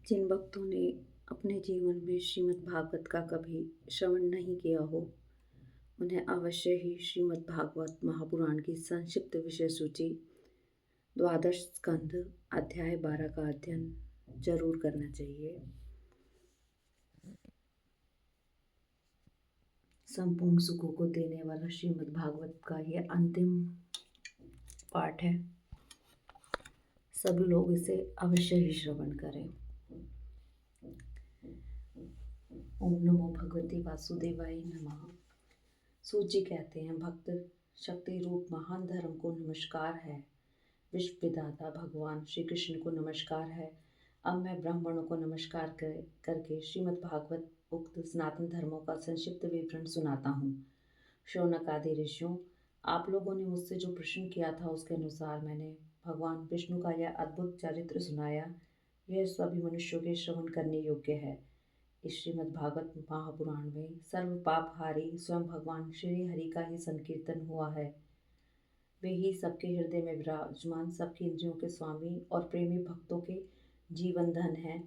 जिन भक्तों ने अपने जीवन में श्रीमद् भागवत का कभी श्रवण नहीं किया हो, उन्हें अवश्य ही श्रीमद् भागवत महापुराण की संक्षिप्त विषय सूची द्वादश स्कंध अध्याय 12 का अध्ययन जरूर करना चाहिए। संपूर्ण सुखों को देने वाला श्रीमद् भागवत का यह अंतिम पाठ है। सभी लोग इसे अवश्य ही श्रवण करें। ओम नमो भगवते वासुदेवाय नमः। सूची कहते हैं, भक्त शक्ति रूप महान धर्म को नमस्कार है। विश्व विधाता भगवान श्री कृष्ण को नमस्कार है। अब मैं ब्राह्मणों को नमस्कार करके श्रीमद् भागवत उक्त सनातन धर्मों का संक्षिप्त विवरण सुनाता हूँ। शौनक आदि ऋषियों, आप लोगों ने मुझसे जो प्रश्न किया था उसके अनुसार मैंने भगवान विष्णु का यह अद्भुत चरित्र सुनाया। यह सभी मनुष्यों के श्रवण करने योग्य है। इस श्रीमद् भागवत महापुराण में सर्व पापहारी स्वयं भगवान श्री हरि का ही संकीर्तन हुआ है। वे ही सबके हृदय में विराजमान, सबके इंद्रियों के स्वामी और प्रेमी भक्तों के जीवन धन है।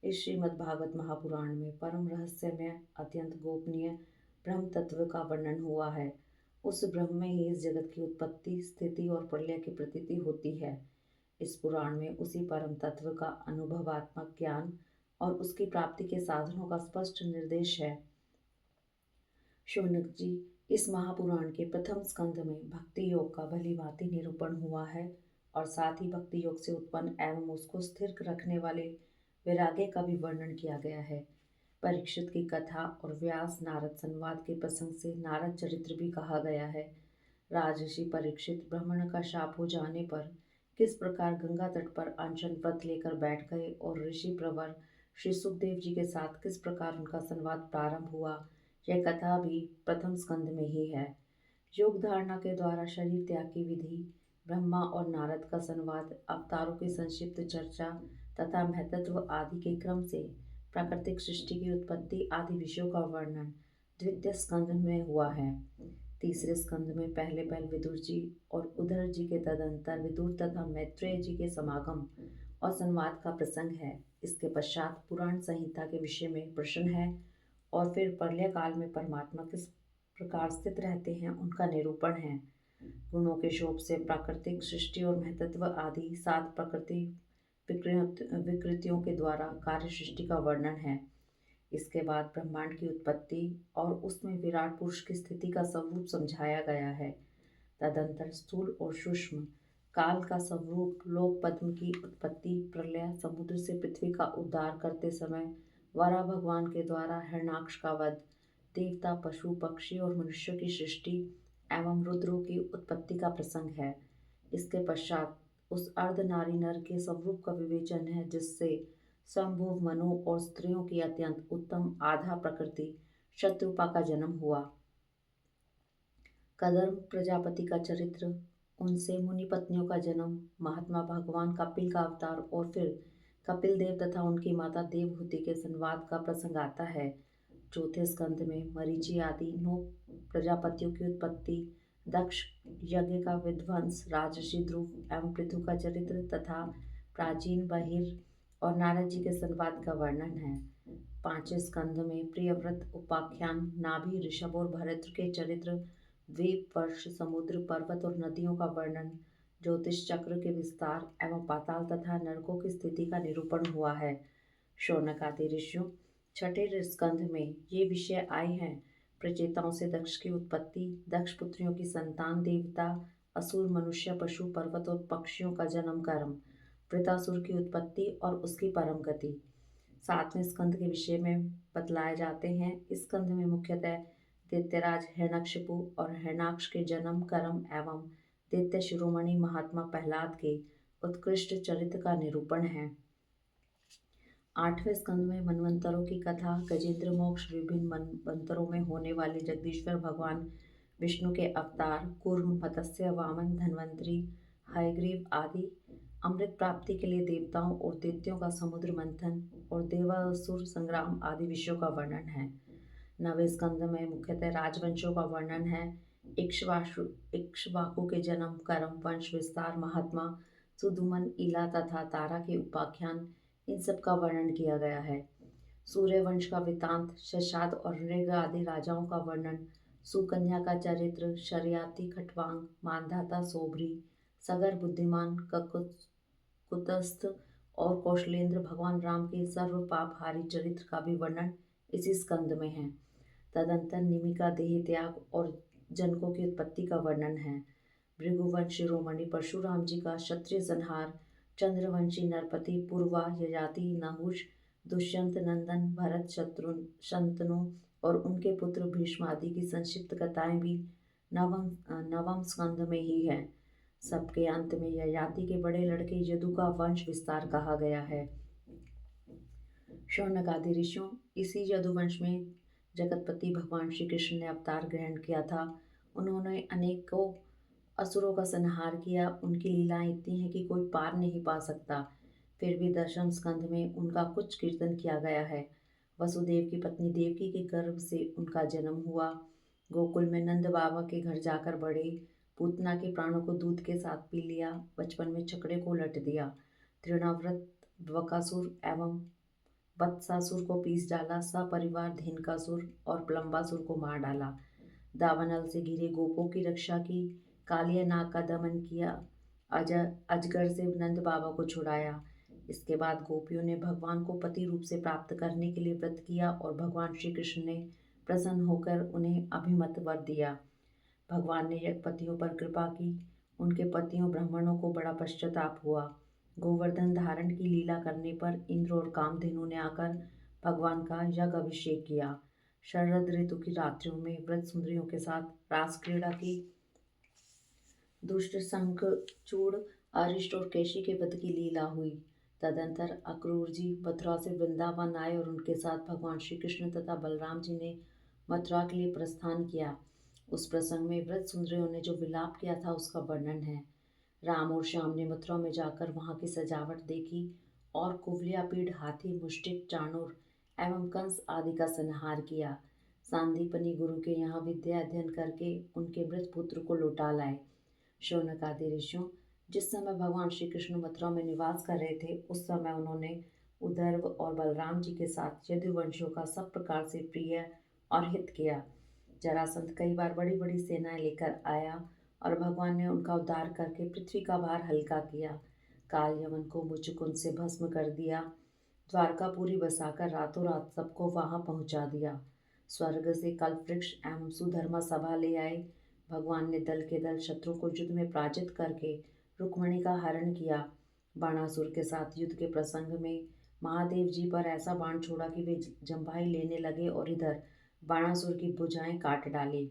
इस श्रीमद् भागवत महापुराण में परम रहस्यमय, अत्यंत गोपनीय ब्रह्म तत्व का वर्णन हुआ है। उस ब्रह्म में ही इस जगत की उत्पत्ति, स्थिति और प्रलय की प्रतीति होती है। इस पुराण में उसी परम तत्व का अनुभवात्मक ज्ञान और उसकी प्राप्ति के साधनों का स्पष्ट निर्देश है। शौनक जी, इस महापुराण के प्रथम स्कंध में भक्ति योग का भलीभांति निरूपण हुआ है और साथ ही भक्ति योग से उत्पन्न एवं उसको स्थिर रखने वाले वैराग्य का भी वर्णन किया गया है। परीक्षित की कथा और व्यास नारद संवाद के प्रसंग से नारद चरित्र भी कहा गया है। राजर्षि परीक्षित ब्राह्मण का शाप हो जाने पर किस प्रकार गंगा तट पर अनशन व्रत लेकर बैठ गए और ऋषि प्रवर श्री सुखदेव जी के साथ किस प्रकार उनका संवाद प्रारंभ हुआ, यह कथा भी प्रथम स्कंद में ही है। योग धारणा के द्वारा शरीर त्याग की विधि, ब्रह्मा और नारद का संवाद, अवतारों की संक्षिप्त चर्चा तथा महत्व आदि के क्रम से प्राकृतिक सृष्टि की उत्पत्ति आदि विषयों का वर्णन द्वितीय स्कंद में हुआ है। तीसरे स्कंद में पहले विदुर जी और उद्धव जी के तदंतर विदुर तथा मैत्रेय जी के समागम और संवाद का प्रसंग है। इसके पश्चात पुराण संहिता के विषय में प्रश्न है और फिर प्रलय काल में परमात्मा किस प्रकार स्थित रहते हैं उनका निरूपण है। गुणों के शोभ से प्राकृतिक सृष्टि और महत्व आदि 7 प्रकृति विकृतियों के द्वारा कार्य सृष्टि का वर्णन है। इसके बाद ब्रह्मांड की उत्पत्ति और उसमें विराट पुरुष की स्थिति का स्वरूप समझाया गया है। तदंतर स्थूल और सूक्ष्म काल का स्वरूप, लोक पद्म की उत्पत्ति, प्रलय, समुद्र से पृथ्वी का उद्धार करते समय वराह भगवान के द्वारा हिरण्याक्ष का वध, देवता, पशु, पक्षी और मनुष्यों की सृष्टि एवं रुद्रों की उत्पत्ति का प्रसंग है। इसके पश्चात उस अर्ध नारी नर के स्वरूप का विवेचन है जिससे संभोग मनु और स्त्रियों की अत्यंत उत्तम आधा प्रकृति शत्रुपा का जन्म हुआ। कदर्म प्रजापति का चरित्र, उनसे मुनि पत्नियों का जन्म, महात्मा भगवान कपिल का अवतार और फिर कपिल देव तथा उनकी माता देवहूति के संवाद का प्रसंग आता है। चौथे स्कंध में मरीचि आदि 9 प्रजापतियों की उत्पत्ति, दक्ष यज्ञ का विध्वंस, राजर्षि ध्रुव एवं पृथु का चरित्र तथा प्राचीन बहिर और नारद जी के संवाद का वर्णन है। पांचवें स्कंध में प्रियव्रत उपाख्यान, नाभि, ऋषभ और भरत के चरित्र, द्वीप, वर्ष, समुद्र, पर्वत और नदियों का वर्णन, ज्योतिष चक्र के विस्तार एवं पाताल तथा नरकों की स्थिति का निरूपण हुआ है। शौनक आदि ऋषियों, छठे स्कंध में ये विषय आए हैं। प्रचेताओं से दक्ष की उत्पत्ति, दक्ष पुत्रियों की संतान, देवता, असुर, मनुष्य, पशु, पर्वत और पक्षियों का जन्म कर्म, वृतासुर की उत्पत्ति और उसकी परम गति 7वें स्कंध के विषय में बतलाए जाते हैं। इस स्कंध में मुख्यतः दैत्यराज हिरण्यकशिपु और हिरण्याक्ष के जन्म कर्म एवं दैत्य शिरोमणि महात्मा प्रहलाद के उत्कृष्ट चरित्र का निरूपण है। 8वें स्कंद में मनवंतरों की कथा, गजेंद्र मोक्ष, विभिन्न मनवंतरों में होने वाले जगदीश्वर भगवान विष्णु के अवतार, कूर्म, मत्स्य, वामन, धन्वंतरी, हयग्रीव आदि, अमृत प्राप्ति के लिए देवताओं और दैत्यों का समुद्र मंथन और देवासुर संग्राम आदि विषयों का वर्णन है। 9वें स्कंद में मुख्यतः राजवंशों का वर्णन है। इक्ष्वाकु के जन्म कर्म, वंश विस्तार, महात्मा सुदुमन, इला तथा तारा के उपाख्यान, इन सब का वर्णन किया गया है। सूर्यवंश का वृत्तांत, शशाद और नृग आदि राजाओं का वर्णन, सुकन्या का चरित्र, शर्याती खटवांग, मांधाता सोबरी, सगर बुद्धिमान, कुतस्थ और कौशलेंद्र भगवान राम के सर्व पापहारी चरित्र का भी वर्णन इसी स्कंद में है। तदंतर निमिका देह त्याग और जनकों की उत्पत्ति का वर्णन है। भृगुवंश शिरोमणि परशुराम जी का क्षत्रिय संहार, चंद्रवंशी नरपति पूर्वा, यजाति नहुष, दुष्यंत नंदन, भरत, शत्रुघ्न, शंतनु और उनके पुत्र भीष्म आदि की संक्षिप्त कथाएं भी नवम नवम स्कंध में ही है। सबके अंत में ययाति के बड़े लड़के यदु का वंश विस्तार कहा गया है। शौनक आदि ऋषियों, इसी यदुवंश में जगतपति भगवान श्री कृष्ण ने अवतार ग्रहण किया था। उन्होंने अनेकों असुरों का संहार किया। उनकी लीलाएं इतनी हैं कि कोई पार नहीं पा सकता। फिर भी दशम स्कंध में उनका कुछ कीर्तन किया गया है। वसुदेव की पत्नी देवकी के गर्भ से उनका जन्म हुआ। गोकुल में नंद बाबा के घर जाकर बढ़े। पूतना के प्राणों को दूध के साथ पी लिया। बचपन में छकड़े को उलट दिया। तृणाव्रत, बकासुर एवं वत्सासुर को पीस डाला। सपरिवार धेनुकासुर और प्लम्बासुर को मार डाला। दावानल से घिरे गोपों की रक्षा की। कालिया नाग का दमन किया। अजगर से नंद बाबा को छुड़ाया। इसके बाद गोपियों ने भगवान को पति रूप से प्राप्त करने के लिए व्रत किया और भगवान श्री कृष्ण ने प्रसन्न होकर उन्हें अभिमत वर दिया। भगवान ने यज्ञपतियों पर कृपा की। उनके पतियों ब्राह्मणों को बड़ा पश्चाताप हुआ। गोवर्धन धारण की लीला करने पर इंद्र और कामधेनु ने आकर भगवान का यज्ञ अभिषेक किया। शरद ऋतु की रात्रियों में व्रत सुंदरियों के साथ रास क्रीड़ा की। दुष्ट शंखचूड़, अरिष्ट और केशी के वध की लीला हुई। तदंतर अक्रूर जी मथुरा से वृंदावन आए और उनके साथ भगवान श्री कृष्ण तथा बलराम जी ने मथुरा के लिए प्रस्थान किया। उस प्रसंग में व्रत सुंदरियों ने जो विलाप किया था उसका वर्णन है। राम और श्याम ने मथुरा में जाकर वहां की सजावट देखी और कुवलयापीड़, हाथी, मुष्टिक, चाणूर एवं कंस आदि का संहार किया। सांदीपनी गुरु के यहाँ विद्या अध्ययन करके उनके मृत पुत्र को लौटा लाए। शौनक आदि ऋषियों, जिस समय भगवान श्री कृष्ण मथुरा में निवास कर रहे थे उस समय उन्होंने उद्धव और बलराम जी के साथ यदुवंशियों का सब प्रकार से प्रिय और हित किया। जरासंध कई बार बड़ी बड़ी सेनाएं लेकर आया और भगवान ने उनका उद्धार करके पृथ्वी का भार हल्का किया। काल यमन को मुचकुंद से भस्म कर दिया। द्वारकापुरी बसाकर रातों रात सबको वहां पहुंचा दिया। स्वर्ग से कल्पवृक्ष एवं सुधर्मा सभा ले आए। भगवान ने दल के दल शत्रु को युद्ध में पराजित करके रुक्मणी का हरण किया। बाणासुर के साथ युद्ध के प्रसंग में महादेव जी पर ऐसा बाण छोड़ा कि वे जम्भाई लेने लगे और इधर बाणासुर की भुजाएं काट डाली।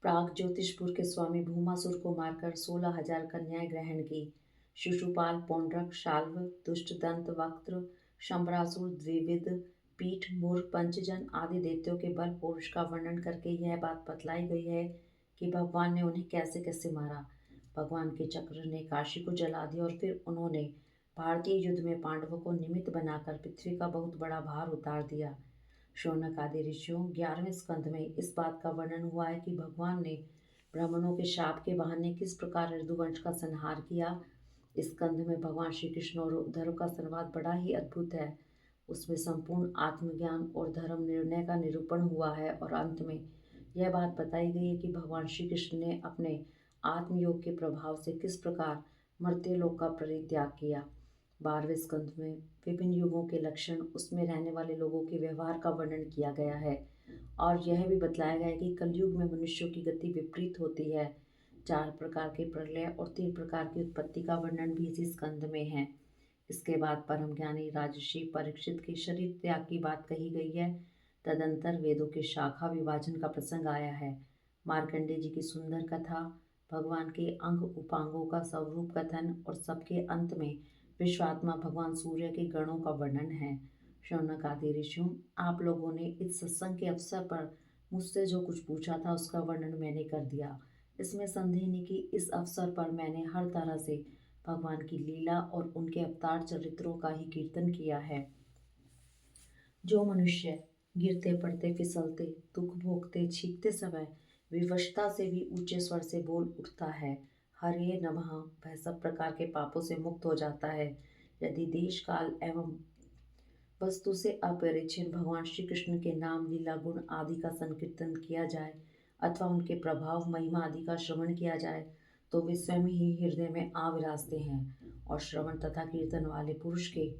प्राग ज्योतिषपुर के स्वामी भूमासुर को मारकर 16,000 कन्याएं ग्रहण की। शिशुपाल, पौंड्रक, शाल्व, दुष्टदंत, वक्त्र, शंबरासुर, द्विविद, पीठ, मूर, पंचजन आदि दैत्यों के बल पौरुष का वर्णन करके यह बात बतलाई गई है कि भगवान ने उन्हें कैसे कैसे मारा। भगवान के चक्र ने काशी को जला दिया और फिर उन्होंने भारतीय युद्ध में पांडवों को निमित्त बनाकर पृथ्वी का बहुत बड़ा भार उतार दिया। शौनक आदि ऋषियों, 11वें स्कंध में इस बात का वर्णन हुआ है कि भगवान ने ब्राह्मणों के शाप के बहाने किस प्रकार यदुवंश का संहार किया। इस स्कंध में भगवान श्री कृष्ण और उद्धव का संवाद बड़ा ही अद्भुत है। उसमें संपूर्ण आत्मज्ञान और धर्म निर्णय का निरूपण हुआ है और अंत में यह बात बताई गई है कि भगवान श्री कृष्ण ने अपने आत्मयोग के प्रभाव से किस प्रकार मर्त्यलोक का परित्याग किया। 12वें स्कंध में विभिन्न युगों के लक्षण, उसमें रहने वाले लोगों के व्यवहार का वर्णन किया गया है और यह भी बतलाया गया है कि कलयुग में मनुष्यों की गति विपरीत होती है। 4 प्रकार के प्रलय और 3 प्रकार की उत्पत्ति का वर्णन भी इसी स्कंध में है। इसके बाद परम ज्ञानी राजर्षि परीक्षित के शरीर त्याग की बात कही गई है। तदंतर वेदों के शाखा विभाजन का प्रसंग आया है। मार्कंडे जी की सुंदर कथा, भगवान के अंग उपांगों का स्वरूप कथन और सबके अंत में विश्वात्मा भगवान सूर्य के गणों का वर्णन है। शौनक आदि ऋषियों, आप लोगों ने इस सत्संग के अवसर पर मुझसे जो कुछ पूछा था उसका वर्णन मैंने कर दिया। इसमें संदेह नहीं कि इस अवसर पर मैंने हर तरह से भगवान की लीला और उनके अवतार चरित्रों का ही कीर्तन किया है। जो मनुष्य गिरते पड़ते, फिसलते, दुख भोगते, छींकते समय विवशता से भी ऊंचे स्वर से बोल उठता है हरे नमः, वह सब प्रकार के पापों से मुक्त हो जाता है। यदि देश काल एवं वस्तु से अपरिचिन्न भगवान श्री कृष्ण के नाम लीला गुण आदि का संकीर्तन किया जाए अथवा उनके प्रभाव महिमा आदि का श्रवण किया जाए तो वे स्वयं ही हृदय में आ विराजते हैं और श्रवण तथा कीर्तन वाले पुरुष के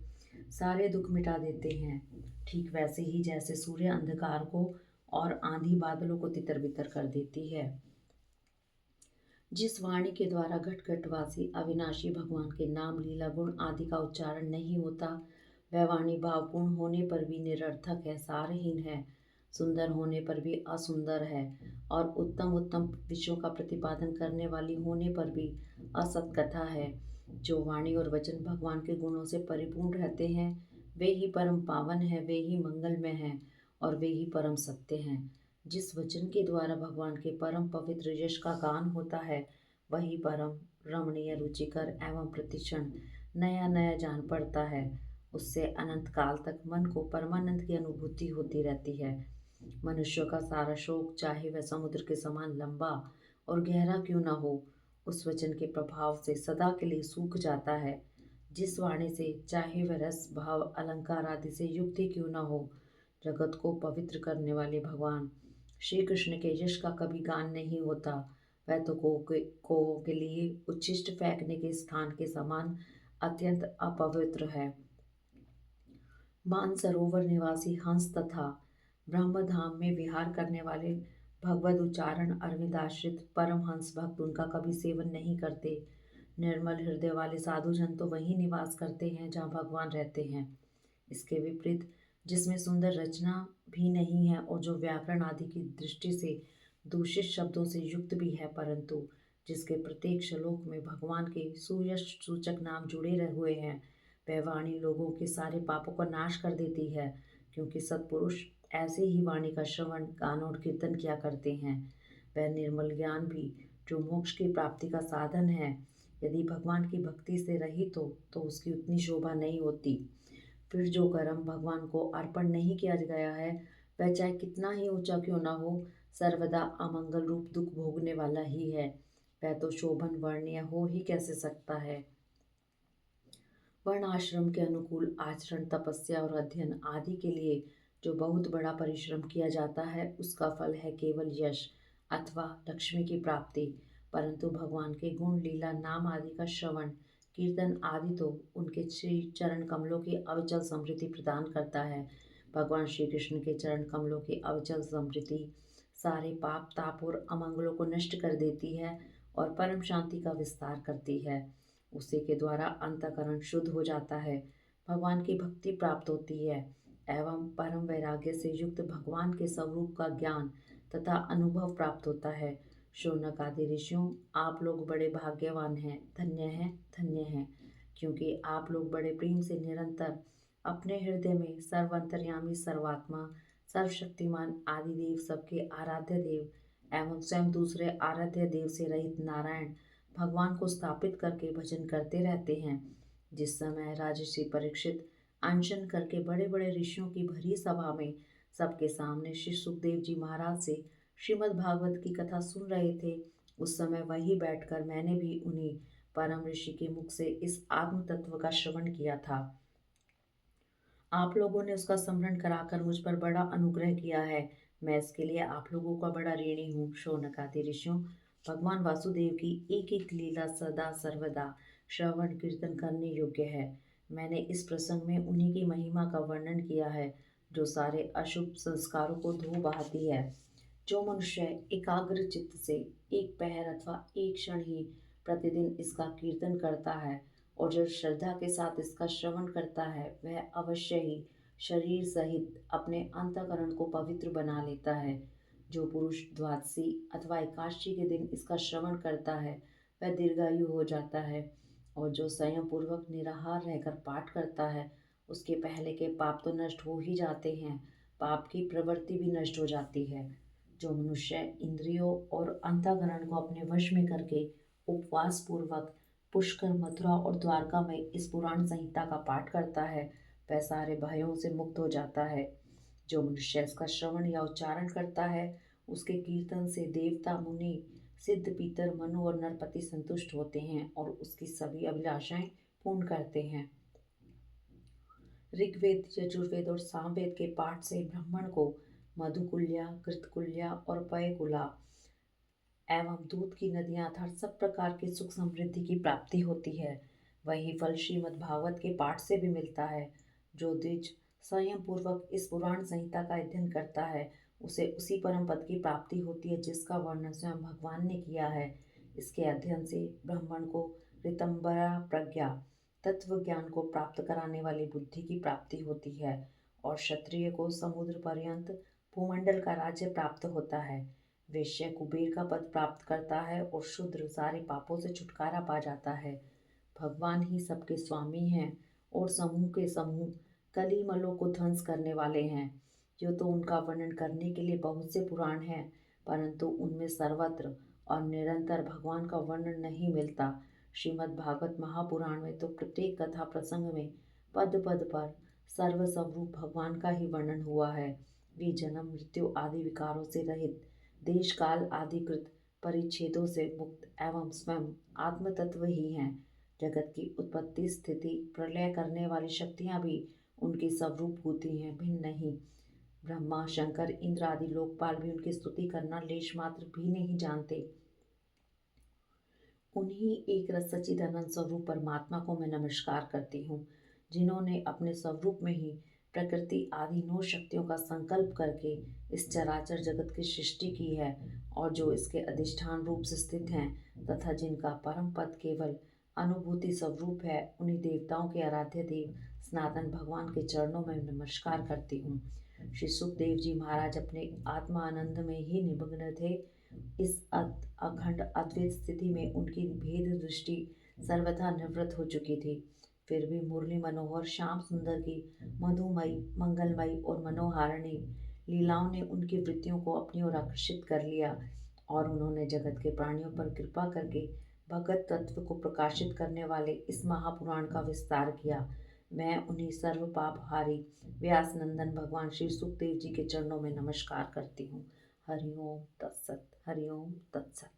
सारे दुख मिटा देते हैं। ठीक वैसे ही जैसे सूर्य अंधकार को और आंधी बादलों को तितर बितर कर देती है। जिस वाणी के द्वारा घट घटवासी अविनाशी भगवान के नाम लीला गुण आदि का उच्चारण नहीं होता, वह वाणी भावपूर्ण होने पर भी निरर्थक है, सारहीन है, सुंदर होने पर भी असुंदर है और उत्तम उत्तम विषयों का प्रतिपादन करने वाली होने पर भी असत कथा है। जो वाणी और वचन भगवान के गुणों से परिपूर्ण रहते हैं, वे ही परम पावन है, वे ही मंगलमय हैं और वे ही परम सत्य हैं। जिस वचन के द्वारा भगवान के परम पवित्र यश का गान होता है, वही परम रमणीय, रुचिकर एवं प्रतिक्षण नया नया जान पड़ता है। उससे अनंत काल तक मन को परमानंद की अनुभूति होती रहती है। मनुष्य का सारा शोक, चाहे वह समुद्र के समान लंबा और गहरा क्यों न हो, उस वचन के प्रभाव से सदा के लिए सूख जाता है। जिस वाणी से, चाहे वह रस भाव अलंकार आदि से युक्त ही क्यों न हो, जगत को पवित्र करने वाले भगवान श्री कृष्ण के यश का कभी गान नहीं होता। वह तो कौवों के लिए उच्छिष्ट फेंकने के स्थान के समान अत्यंत अपवित्र है। मानसरोवर निवासी हंस तथा ब्रह्मधाम में विहार करने वाले भगवद उच्चारण अरविंदाश्रित परमहंस भक्त उनका कभी सेवन नहीं करते। निर्मल हृदय वाले साधुजन तो वहीं निवास करते हैं जहाँ भगवान रहते हैं। इसके विपरीत, जिसमें सुंदर रचना भी नहीं है और जो व्याकरण आदि की दृष्टि से दूषित शब्दों से युक्त भी है, परंतु जिसके प्रत्येक श्लोक में भगवान के सुयश सूचक नाम जुड़े रहे हुए हैं, वह वाणी लोगों के सारे पापों का नाश कर देती है, क्योंकि सत्पुरुष ऐसे ही वाणी का श्रवण गान और कीर्तन किया करते हैं। वह निर्मल ज्ञान भी जो मोक्ष की प्राप्ति का साधन है, यदि भगवान की भक्ति से रहित हो तो उसकी उतनी शोभा नहीं होती। फिर जो कर्म भगवान को अर्पण नहीं किया गया है, वह चाहे कितना ही ऊंचा क्यों न हो, सर्वदा अमंगल रूप दुख भोगने वाला ही है। वह तो शोभन वर्णीय हो ही कैसे सकता है। वर्ण आश्रम के अनुकूल आचरण, तपस्या और अध्ययन आदि के लिए जो बहुत बड़ा परिश्रम किया जाता है, उसका फल है केवल यश अथवा लक्ष्मी की प्राप्ति। परंतु भगवान के गुण, लीला, नाम आदि का श्रवण कीर्तन आदि तो उनके श्री चरण कमलों की अविचल समृद्धि प्रदान करता है। भगवान श्री कृष्ण के चरण कमलों की अविचल समृद्धि सारे पाप ताप और अमंगलों को नष्ट कर देती है और परम शांति का विस्तार करती है। उसी के द्वारा अंतःकरण शुद्ध हो जाता है, भगवान की भक्ति प्राप्त होती है एवं परम वैराग्य से युक्त भगवान के स्वरूप का ज्ञान तथा अनुभव प्राप्त होता है। शौनक आदि ऋषियों, आप लोग बड़े भाग्यवान हैं, धन्य हैं, क्योंकि आप लोग बड़े प्रेम से निरंतर अपने हृदय में सर्वंतर्यामी, सर्वात्मा, सर्वशक्तिमान आदिदेव, सबके आराध्य देव एवं स्वयं दूसरे आराध्य देव से रहित नारायण भगवान को स्थापित करके भजन करते रहते हैं। जिस समय राजर्षि परीक्षित अनशन करके बड़े बड़े ऋषियों की भरी सभा में सबके सामने श्री सुखदेव जी महाराज से श्रीमद् भागवत की कथा सुन रहे थे, उस समय वहीं बैठकर मैंने भी उन्हीं परम ऋषि के मुख से इस आत्म तत्व का श्रवण किया था। आप लोगों ने उसका स्मरण कराकर मुझ पर बड़ा अनुग्रह किया है। मैं इसके लिए आप लोगों का बड़ा ऋणी हूँ। शौनक आदि ऋषियों, भगवान वासुदेव की एक एक लीला सदा सर्वदा श्रवण कीर्तन करने योग्य है। मैंने इस प्रसंग में उन्हीं की महिमा का वर्णन किया है, जो सारे अशुभ संस्कारों को धो बहाती है। जो मनुष्य एकाग्र चित्त से एक पहर अथवा एक क्षण ही प्रतिदिन इसका कीर्तन करता है और जो श्रद्धा के साथ इसका श्रवण करता है, वह अवश्य ही शरीर सहित अपने अंतःकरण को पवित्र बना लेता है। जो पुरुष द्वादशी अथवा एकादशी के दिन इसका श्रवण करता है, वह दीर्घायु हो जाता है और जो संयम पूर्वक निराहार रहकर पाठ करता है, उसके पहले के पाप तो नष्ट हो ही जाते हैं, पाप की प्रवृत्ति भी नष्ट हो जाती है। जो मनुष्य इंद्रियों और अंतःकरण को अपने वश में करके उपवास पूर्वक पुष्कर, मथुरा और द्वारका में इस पुराण संहिता का पाठ करता है, वह सारे भयों से मुक्त हो जाता है। जो मनुष्य इसका श्रवण या उच्चारण करता है, उसके कीर्तन से देवता, मुनि, सिद्ध, पीतर, मनु और नरपति संतुष्ट होते हैं और उसकी सभी अभिलाषाएं पूर्ण करते हैं। ऋग्वेद, यजुर्वेद और सामवेद के पाठ से ब्राह्मण को मधुकुल्या, घृतकुल्या और पयकुला एवं दूध की नदियां अर्थात सब प्रकार की सुख समृद्धि की प्राप्ति होती है। वही फल श्रीमद् भागवत के पाठ से भी मिलता है। जो द्विज संयम पूर्वक इस पुराण संहिता का अध्ययन करता है उसे उसी परम पद की प्राप्ति होती है जिसका वर्णन स्वयं भगवान ने किया है। इसके अध्ययन से ब्राह्मण को ऋतंबरा प्रज्ञा तत्व ज्ञान को प्राप्त कराने वाली बुद्धि की प्राप्ति होती है और क्षत्रिय को समुद्र पर्यंत भूमंडल का राज्य प्राप्त होता है। वैश्य कुबेर का पद प्राप्त करता है और शूद्र सारे पापों से छुटकारा पा जाता है। भगवान ही सबके स्वामी हैं और समूह के समूह कलीमलों को ध्वंस करने वाले हैं। जो तो उनका वर्णन करने के लिए बहुत से पुराण हैं, परंतु उनमें सर्वत्र और निरंतर भगवान का वर्णन नहीं मिलता। श्रीमद् भागवत महापुराण में तो प्रत्येक कथा प्रसंग में पद पद पर सर्वस्वरूप भगवान का ही वर्णन हुआ है। वे जन्म मृत्यु आदि विकारों से रहित, देश काल आदिकृत परिच्छेदों से मुक्त एवं स्वयं आत्म तत्व ही हैं। जगत की उत्पत्ति स्थिति प्रलय करने वाली शक्तियां भी उनकी स्वरूप होती हैं, भिन्न नहीं। ब्रह्मा शंकर इंद्र आदि लोकपाल भी उनकी स्तुति करना लेश मात्र भी नहीं जानते। उन्हीं एक रस सच्चिदानंद स्वरूप परमात्मा को मैं नमस्कार करती हूँ, जिन्होंने अपने स्वरूप में ही प्रकृति आदि 9 शक्तियों का संकल्प करके इस चराचर जगत की सृष्टि की है और जो इसके अधिष्ठान रूप से स्थित हैं तथा जिनका परम पद केवल अनुभूति स्वरूप है। उन्हीं देवताओं के आराध्य देव सनातन भगवान के चरणों में नमस्कार करती हूँ। श्री सुखदेव जी महाराज अपने आत्मा आनंद में ही निमग्न थे। इस अखंड अद्वैत स्थिति में उनकी भेद दृष्टि सर्वथा निवृत्त हो चुकी थी। फिर भी मुरली मनोहर श्याम सुंदर की मधुमयी मंगलमयी और मनोहारिणी लीलाओं ने उनकी वृत्तियों को अपनी ओर आकर्षित कर लिया और उन्होंने जगत के प्राणियों पर कृपा करके भगत तत्व को प्रकाशित करने वाले इस महापुराण का विस्तार किया। मैं उन्हीं सर्व पापहारी व्यास नंदन भगवान श्री सुखदेव जी के चरणों में नमस्कार करती हूँ। हरि ओम तत्सत। हरि ओम तत्सत।